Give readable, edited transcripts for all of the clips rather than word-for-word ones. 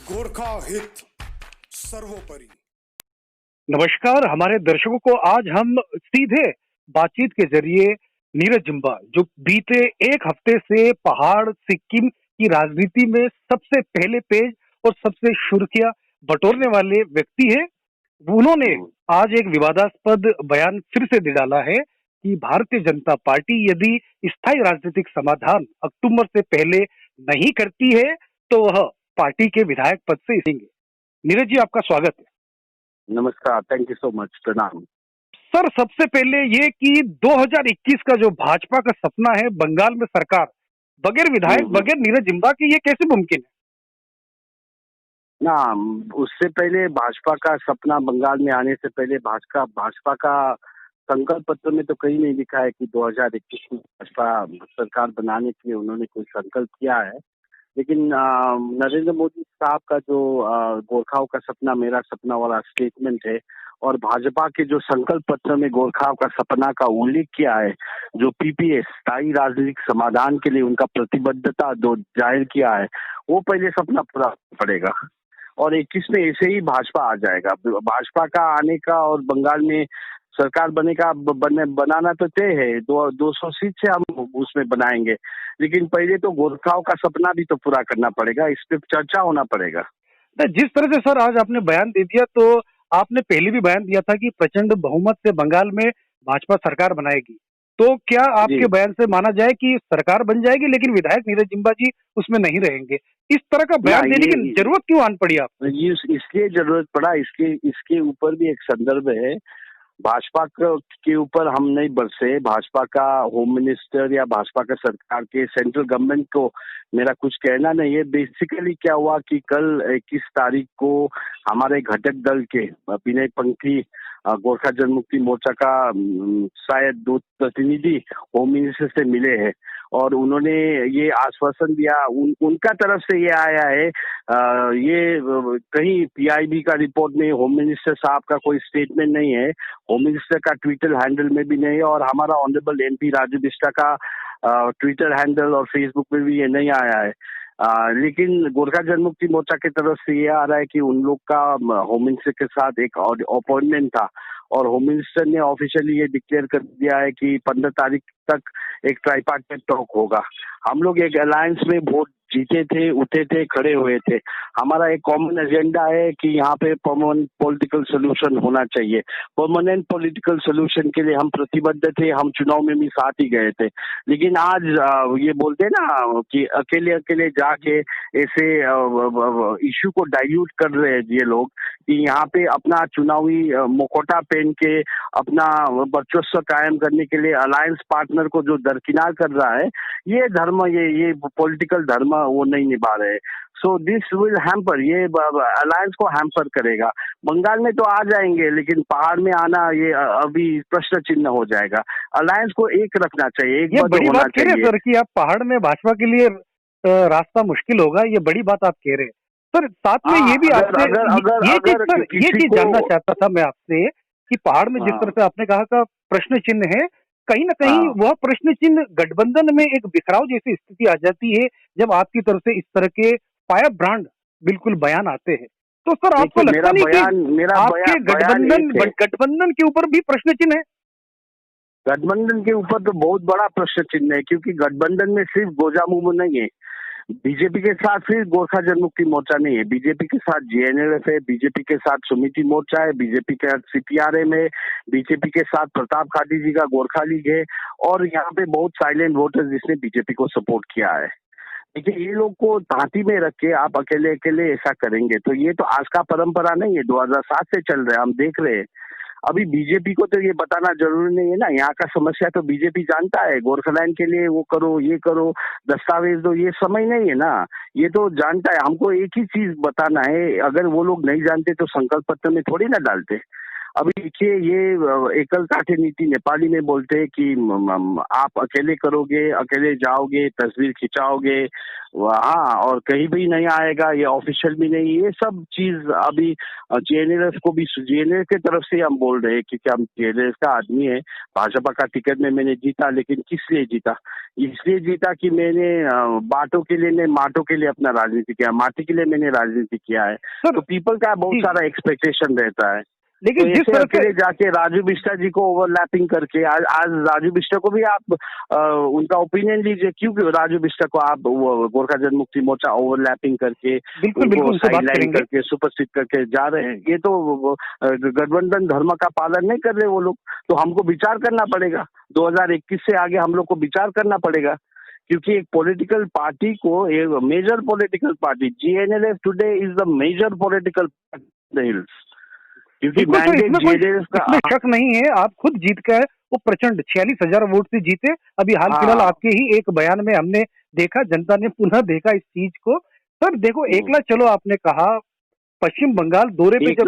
गोरखा हित सर्वोपरि। नमस्कार हमारे दर्शकों को आज हम सीधे बातचीत के जरिए नीरज जिम्बा जो बीते एक हफ्ते से पहाड़ सिक्किम की राजनीति में सबसे पहले पेज और सबसे सुर्खियां बटोरने वाले व्यक्ति है, उन्होंने आज एक विवादास्पद बयान फिर से दे डाला है कि भारतीय जनता पार्टी यदि स्थायी राजनीतिक समाधान अक्टूबर से पहले नहीं करती है तो वह पार्टी के विधायक पद से इस्तीफा देंगे। नीरज जी, आपका स्वागत है। नमस्कार, थैंक यू सो मच, प्रणाम। सर, सबसे पहले ये कि 2021 का जो भाजपा का सपना है बंगाल में सरकार बगैर विधायक बगैर नीरज जिम्बा के, ये कैसे मुमकिन है? ना, उससे पहले भाजपा का सपना बंगाल में आने से पहले भाजपा का संकल्प पत्र में तो कहीं नहीं लिखा है कि 2021 में भाजपा सरकार बनाने के लिए उन्होंने कोई संकल्प किया है। लेकिन नरेंद्र मोदी साहब का जो गोरखाओं का सपना मेरा सपना वाला स्टेटमेंट है और भाजपा के जो संकल्प पत्र में गोरखाओं का सपना का उल्लेख किया है, जो पीपीएस स्थायी राजनीतिक समाधान के लिए उनका प्रतिबद्धता जो जाहिर किया है, वो पहले सपना पूरा पड़ेगा और 21 में ऐसे ही भाजपा आ जाएगा। भाजपा का आने का और बंगाल में सरकार बनाना तो तय है। 200 सीट से हम उसमें बनाएंगे, लेकिन पहले तो गोरखाओं का सपना भी तो पूरा करना पड़ेगा, इस पे चर्चा होना पड़ेगा। जिस तरह से सर आज आपने बयान दे दिया, तो आपने पहले भी बयान दिया था कि प्रचंड बहुमत से बंगाल में भाजपा सरकार बनाएगी, तो क्या आपके बयान से माना जाए कि सरकार बन जाएगी लेकिन विधायक नीरज जिम्बा जी उसमें नहीं रहेंगे? इस तरह का बयान देने की जरूरत क्यों आन पड़ी आप? इसलिए जरूरत पड़ा, इसके ऊपर भी एक संदर्भ है। भाजपा के ऊपर हम नहीं बरसे, भाजपा का होम मिनिस्टर या भाजपा का सरकार के सेंट्रल गवर्नमेंट को मेरा कुछ कहना नहीं है। बेसिकली क्या हुआ कि कल 21 तारीख को हमारे घटक दल के विनय पंथी गोरखा जनमुक्ति मोर्चा का शायद 2 प्रतिनिधि होम मिनिस्टर से मिले हैं और उन्होंने ये आश्वासन दिया, उनका तरफ से ये आया है, ये कहीं पीआईबी का रिपोर्ट में होम मिनिस्टर साहब का कोई स्टेटमेंट नहीं है, होम मिनिस्टर का ट्विटर हैंडल में भी नहीं है और हमारा ऑनरेबल एमपी राजू बिष्टा का ट्विटर हैंडल और फेसबुक में भी ये नहीं आया है। लेकिन गोरखा जनमुक्ति मोर्चा की तरफ से ये आ रहा है कि उन लोग का होम मिनिस्टर के साथ एक अपॉइंटमेंट था और होम मिनिस्टर ने ऑफिशियली ये डिक्लेयर कर दिया है कि 15 तारीख तक एक ट्राइपार्टाइट टॉक होगा। हम लोग एक अलायंस में वोट जीते थे, उठे थे, खड़े हुए थे। हमारा एक कॉमन एजेंडा है कि यहाँ पे परमानेंट पॉलिटिकल सोल्यूशन होना चाहिए। परमानेंट पॉलिटिकल सोल्यूशन के लिए हम प्रतिबद्ध थे, हम चुनाव में भी साथ ही गए थे। लेकिन आज ये बोलते हैं ना कि अकेले अकेले जाके ऐसे इश्यू को डाइल्यूट कर रहे हैं ये लोग कि यहाँ पे अपना चुनावी मुखौटा पहन के अपना वर्चस्व कायम करने के लिए अलायंस पार्टनर को जो दरकिनार कर रहा है, ये धर्म, ये पॉलिटिकल धर्म वो नहीं निभा रहे। सो दिस विल हैम्पर, ये अलायंस को हैम्पर करेगा। बंगाल में तो आ जाएंगे लेकिन पहाड़ में आना ये अभी प्रश्न चिन्ह हो जाएगा। अलायंस को एक रखना चाहिए, एक बड़ी बात कह रहे हैं सर कि आप पहाड़ में भाजपा के लिए रास्ता मुश्किल होगा, ये बड़ी बात आप कह रहे हैं सर। साथ में ये भी आपसे ये चीज जानना चाहता था मैं आपसे कि पहाड़ में जिस तरह से आपने कहा का प्रश्न चिन्ह है, कहीं ना कहीं वह प्रश्न चिन्ह गठबंधन में एक बिखराव जैसी स्थिति आ जाती है जब आपकी तरफ से इस तरह के फायर ब्रांड बिल्कुल बयान आते हैं। तो सर आपको लगता नहीं कि आपके गठबंधन के ऊपर भी प्रश्न चिन्ह है? गठबंधन के ऊपर तो बहुत बड़ा प्रश्न चिन्ह है, क्योंकि गठबंधन में सिर्फ गोजामुमो नहीं है। बीजेपी के साथ सिर्फ गोरखा जनमुक्ति मोर्चा नहीं है, बीजेपी के साथ जेएनएलएफ है, बीजेपी के साथ सुमिति मोर्चा है, बीजेपी के साथ सीपीआरएम है, बीजेपी के साथ प्रताप खाटी जी का गोरखा लीग है और यहाँ पे बहुत साइलेंट वोटर्स जिसने बीजेपी को सपोर्ट किया है। देखिए, ये लोग को धाती में रख के आप अकेले अकेले ऐसा करेंगे तो ये तो आज का परंपरा नहीं है, 2007 से चल रहा है, हम देख रहे हैं। अभी बीजेपी को तो ये बताना जरूरी नहीं है ना, यहाँ का समस्या तो बीजेपी जानता है। गोरखालैंड के लिए वो करो, ये करो, दस्तावेज दो, ये समय नहीं है ना, ये तो जानता है। हमको एक ही चीज बताना है, अगर वो लोग नहीं जानते तो संकल्प पत्र में थोड़ी ना डालते। अभी देखिए, ये एकलता की नीति नेपाली में बोलते हैं कि आप अकेले करोगे, अकेले जाओगे, तस्वीर खिंचाओगे, हाँ, और कहीं भी नहीं आएगा, ये ऑफिशियल भी नहीं। ये सब चीज अभी जेएनएलएफ को भी, जेएनएलएफ की तरफ से हम बोल रहे हैं क्योंकि हम जेएनएलएफ का आदमी है। भाजपा का टिकट में मैंने जीता, लेकिन किस लिए जीता? इसलिए जीता कि मैंने बातों के लिए नहीं, माटों के लिए अपना राजनीति किया, माटी के लिए मैंने राजनीति किया है। सर तो पीपल का बहुत जी, सारा एक्सपेक्टेशन रहता है। तो लेकिन जिस ऐसे तरह से अकेले जाके राजू बिष्टा जी को ओवरलैपिंग करके आज राजू बिष्टा को भी आप उनका ओपिनियन लीजिए, क्यों राजू बिष्टा को आप गोरखा जनमुक्ति मोर्चा ओवरलैपिंग करके बिल्कुल बिल्कुल उनको उनसे बात साइडलाइन करेंगे। करके सुपरसीड करके जा रहे हैं। ये तो गठबंधन धर्म का पालन नहीं कर रहे वो लोग। तो हमको विचार करना पड़ेगा, 2021 से आगे हम लोग को विचार करना पड़ेगा, क्योंकि एक पॉलिटिकल पार्टी को, एक major political party, GNLF today is the major political party, क्योंकि बिल्कुल सर, मैंडेट जीएनएलएफ का। इसमें शक नहीं है। आप खुद जीत गए, वो प्रचंड 46,000 वोट से जीते। अभी हाल फिलहाल हाँ। आपके ही एक बयान में हमने देखा, जनता ने पुनः देखा इस चीज को। सर देखो, एकला चलो आपने कहा, पश्चिम बंगाल दौरे पे जब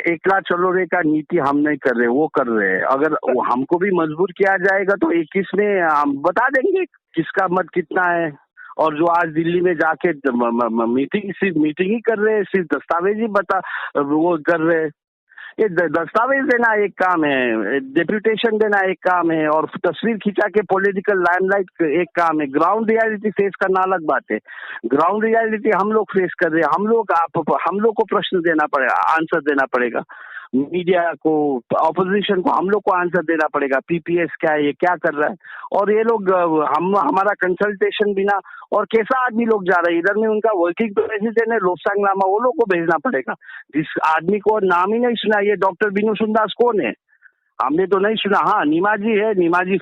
एकला चलो रे का नीति हम नहीं कर रहे, वो कर रहे हैं। अगर वो हमको भी मजबूर किया जाएगा तो 21 में हम बता देंगे किसका मत कितना है। और जो आज दिल्ली में जाके सिर्फ मीटिंग ही कर रहे हैं, सिर्फ दस्तावेज ही वो कर रहे हैं। ये दस्तावेज देना एक काम है, डेप्यूटेशन देना एक काम है, और तस्वीर खिंचा के पॉलिटिकल लाइमलाइट एक काम है। ग्राउंड रियलिटी फेस करना अलग बात है। ग्राउंड रियलिटी हम लोग फेस कर रहे हैं। हम लोग को प्रश्न देना पड़ेगा, आंसर देना पड़ेगा। मीडिया को, ऑपोजिशन को, हम लोग को आंसर देना पड़ेगा। पीपीएस क्या है, ये क्या कर रहा है, और ये लोग हमारा कंसल्टेशन बिना, और कैसा आदमी लोग जा रहे हैं इधर में, उनका वर्किंग प्रेसिडेंट है लोबसांग लामा, वो लोग को भेजना पड़ेगा। जिस आदमी को नाम ही नहीं सुना, ये डॉक्टर बिनु सुंदास कौन है, हमने तो नहीं सुना। हाँ, नीमाजी है, नीमाजी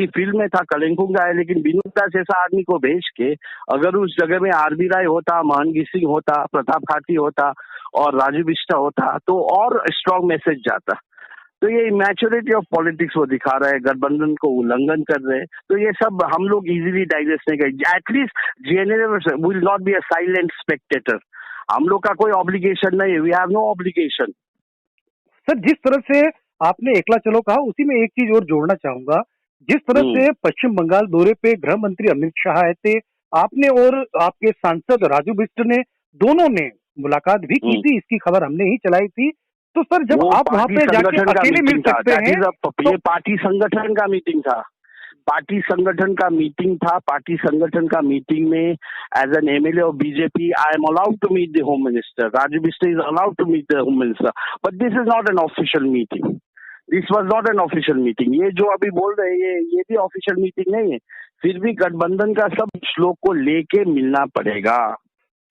फील्ड में था, कलिंगुंगा है, लेकिन बिनु दास ऐसा आदमी को भेज के, अगर उस जगह में आरबी राय होता, महंगी सिंह होता, प्रताप खाती होता और राजू बिष्टा होता, तो और स्ट्रॉन्ग मैसेज जाता। तो ये इमेच्योरिटी ऑफ पॉलिटिक्स वो दिखा रहा है, गठबंधन को उल्लंघन कर रहे हैं। तो ये सब हम लोग इजीली डाइजेस्ट नहीं करेंगे। At least GNLF will not be a silent spectator. हम लोग का कोई ऑब्लिगेशन नहीं है, we have no obligation. Sir जिस तरह से आपने एकला चलो कहा, उसी में एक चीज और जोड़ना चाहूंगा। जिस तरह से पश्चिम बंगाल दौरे पे गृह मंत्री अमित शाह आए थे, आपने और आपके सांसद राजू बिष्ट ने, दोनों ने मुलाकात भी की थी, इसकी खबर हमने ही चलाई थी। तो सर जब आप वहां पे जाके अकेले मिल सकते हैं, ये पार्टी संगठन का मीटिंग था। पार्टी संगठन का मीटिंग में as an MLA of BJP I am allowed to meet the home minister. Raju Bisht is allowed to meet the home minister, but this is not an official meeting. This was not an official meeting. ये जो अभी बोल रहे हैं, ये भी official meeting नहीं है। फिर भी गठबंधन का सब श्लोक को लेके मिलना पड़ेगा।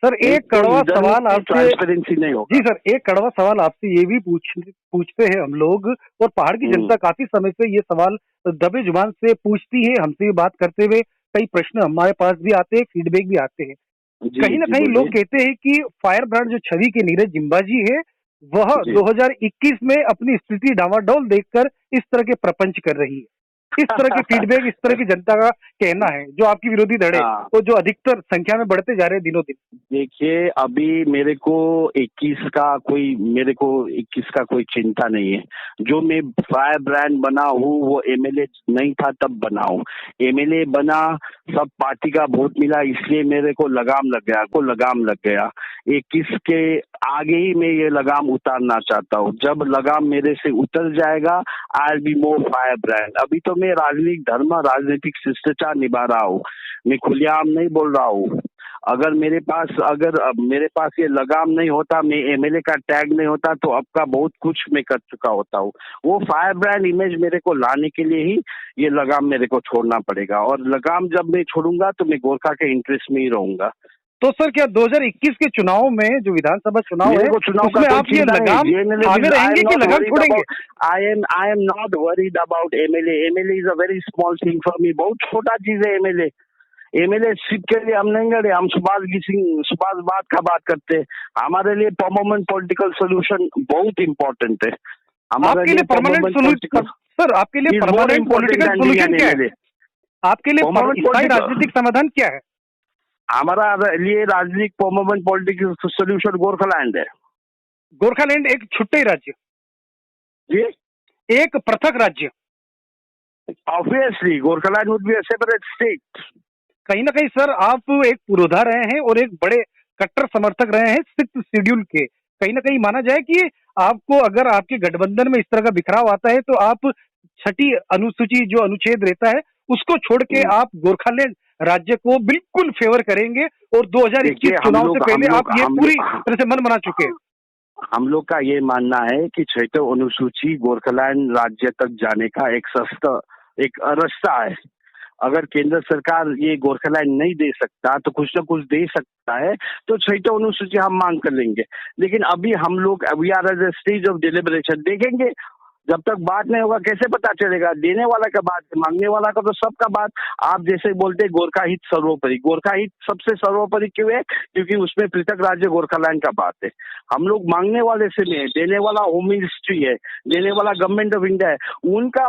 सर एक कड़वा सवाल आपसे, ट्रांसपेरेंसी नहीं होगा। जी सर, एक कड़वा सवाल आपसे ये भी पूछते हैं हम लोग, और पहाड़ की जनता काफी समय से ये सवाल दबे जुबान से पूछती है, हमसे ये बात करते हुए कई प्रश्न हमारे पास भी आते हैं, फीडबैक भी आते हैं। कहीं ना कहीं लोग कहते हैं कि फायर ब्रांड जो छवि के नीरज जिम्बा जी है, वह 2021 में अपनी स्थिति डावाडोल देखकर इस तरह के प्रपंच कर रही है। इस तरह के फीडबैक, इस तरह की जनता का कहना है, जो आपकी विरोधी धड़े तो जो अधिकतर संख्या में बढ़ते जा रहे हैं दिनों दिन। देखिए, अभी मेरे को 21 का कोई चिंता नहीं है। जो मैं फायर ब्रांड बना हूँ वो एमएलए नहीं था तब बना हूँ। एमएलए बना, सब पार्टी का वोट मिला, इसलिए मेरे को लगाम लग गया। 21 के आगे ही मैं ये लगाम उतारना चाहता हूँ। जब लगाम मेरे से उतर जाएगा, I will be more fire brand. अभी तो मैं राजनीतिक धर्म, राजनीतिक शिष्टाचार निभा रहा हूँ, मैं खुलेआम नहीं बोल रहा हूँ। अगर मेरे पास ये लगाम नहीं होता, मैं एमएलए का टैग नहीं होता, तो अब का बहुत कुछ मैं कर चुका होता हूँ। वो फायर ब्रांड इमेज मेरे को लाने के लिए ही ये लगाम मेरे को छोड़ना पड़ेगा, और लगाम जब मैं छोड़ूंगा तो मैं गोरखा के इंटरेस्ट में ही रहूंगा। तो सर क्या 2021 के चुनाव में, जो विधानसभा चुनाव है, उसमें आप ये लगाम आगे रहेंगे कि लगाम छोड़ेंगे? I am not worried about MLA. MLA is a very small thing for me. बहुत छोटा चीज है एमएलए सीट के लिए हम नहीं लड़े। हम सुभाष बात का बात करते हैं। हमारे लिए परमानेंट पॉलिटिकल सोल्यूशन बहुत इंपॉर्टेंट है। आपके लिए परमानेंट सोल्यूशन, सर आपके लिए परमानेंट पॉलिटिकल सोल्यूशन क्या है? आपके लिए स्थायी राजनीतिक समाधान क्या है? हमारा लिए राजनीतिक परमानेंट पॉलिटिकल सोल्यूशन गोरखालैंड है। गोरखालैंड एक छुट्टे राज्य, जी, एक पृथक राज्य। Obviously Gorkhaland would be a separate state. कहीं ना कहीं सर आप एक पुरोधा रहे हैं और एक बड़े कट्टर समर्थक रहे हैं 6th शेड्यूल के। कहीं ना कहीं माना जाए कि आपको, अगर आपके गठबंधन में इस तरह का बिखराव आता है, तो आप 6ठी अनुसूची जो अनुच्छेद रहता है उसको छोड़ के आप गोरखालैंड राज्य को बिल्कुल फेवर करेंगे और 2021 चुनाव से पहले आप ये पूरी तरह से मन बना चुके हैं। हम लोग का ये मानना है कि 6वीं अनुसूची गोरखालैंड राज्य तक जाने का एक सस्ता एक रास्ता है। अगर केंद्र सरकार ये गोरखालैंड नहीं दे सकता तो कुछ ना कुछ दे सकता है, तो 6वीं अनुसूची हम मांग कर लेंगे। लेकिन अभी हम लोग we are at the stage of deliberation, देखेंगे जब तक बात नहीं होगा कैसे पता चलेगा। देने वाला का बात है, मांगने वाला का तो सबका बात। आप जैसे बोलते हैं गोरखा हित सर्वोपरि, गोरखा हित सबसे सर्वोपरि क्यों है? क्योंकि उसमें पृथक राज्य गोरखालैंड का बात है। हम लोग मांगने वाले से नहीं है, देने वाला होम मिनिस्ट्री है, देने वाला गवर्नमेंट ऑफ इंडिया है। उनका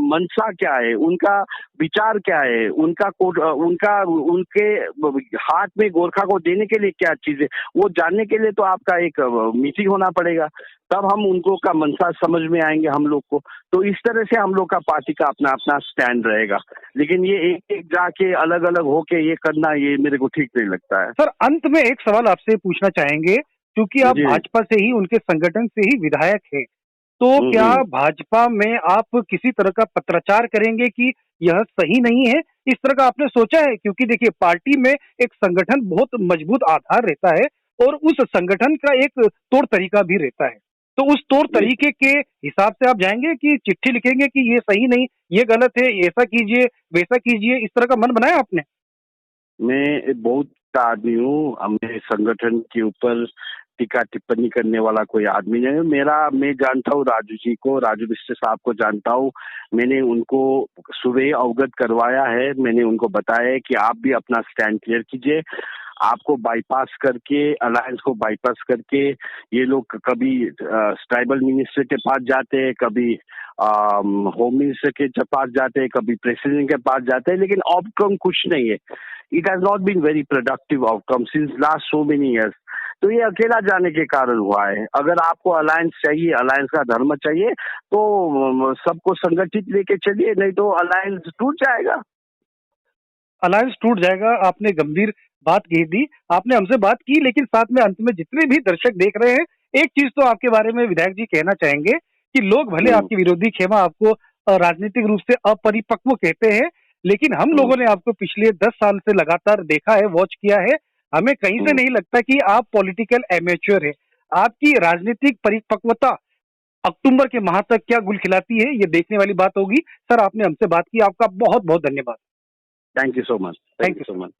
मनसा क्या है, उनका विचार क्या है, उनका उनके हाथ में गोरखा को देने के लिए क्या चीज है, वो जानने के लिए तो आपका एक मीटिंग होना पड़ेगा, तब हम उनको का मनसा समझ में आएंगे हम लोग को। तो इस तरह से हम लोग का पार्टी का अपना अपना स्टैंड रहेगा। लेकिन ये एक एक जाके अलग अलग होके ये करना, ये मेरे को ठीक नहीं लगता है। सर, अंत में एक सवाल आपसे पूछना चाहेंगे, क्योंकि आप भाजपा से ही, उनके संगठन से ही विधायक हैं, तो क्या भाजपा में आप किसी तरह का पत्राचार करेंगे कि यह सही नहीं है? इस तरह का आपने सोचा है? क्योंकि देखिए, पार्टी में एक संगठन बहुत मजबूत आधार रहता है और उस संगठन का एक तौर तरीका भी रहता है। तो उस तौर तरीके के हिसाब से आप जाएंगे कि चिट्ठी लिखेंगे कि ये सही नहीं, ये गलत है, ऐसा कीजिए, वैसा कीजिए, इस तरह का मन बनाया आपने? मैं बहुत आदमी हूँ, मेरे संगठन के ऊपर टीका टिप्पणी करने वाला कोई आदमी नहीं है। मैं जानता हूँ राजू जी को, राजू मिश्र साहब को जानता हूँ। मैंने उनको सुबह अवगत करवाया है, मैंने उनको बताया है कि आप भी अपना स्टैंड क्लियर कीजिए। आपको बाईपास करके, अलायंस को बाईपास करके ये लोग कभी ट्राइबल मिनिस्टर के पास जाते हैं, कभी होम मिनिस्टर के पास जाते हैं, कभी प्रेसिडेंट के पास जाते हैं, लेकिन आउटकम कुछ नहीं है। It has not been very productive outcome since last so many years. तो ये अकेला जाने के कारण हुआ है। अगर आपको अलायंस चाहिए, अलायंस का धर्म चाहिए, तो सबको संगठित लेके चलिए, नहीं तो अलायंस टूट जाएगा। अलायंस टूट जाएगा, आपने गंभीर बात कह दी, आपने हमसे बात की, लेकिन साथ में अंत में जितने भी दर्शक देख रहे हैं, एक चीज तो आपके बारे में विधायक जी कहना चाहेंगे कि लोग भले आपके विरोधी, क्षमा, आपको राजनीतिक रूप से अपरिपक्व कहते हैं, लेकिन हम लोगों ने आपको पिछले 10 साल से लगातार देखा है, वॉच किया है। हमें कहीं से नहीं लगता कि आप पॉलिटिकल एमेच्योर है। आपकी राजनीतिक परिपक्वता अक्टूबर के माह तक क्या गुल खिलाती है, ये देखने वाली बात होगी। सर, आपने हमसे बात की, आपका बहुत बहुत धन्यवाद। Thank you so much. Thank you so much.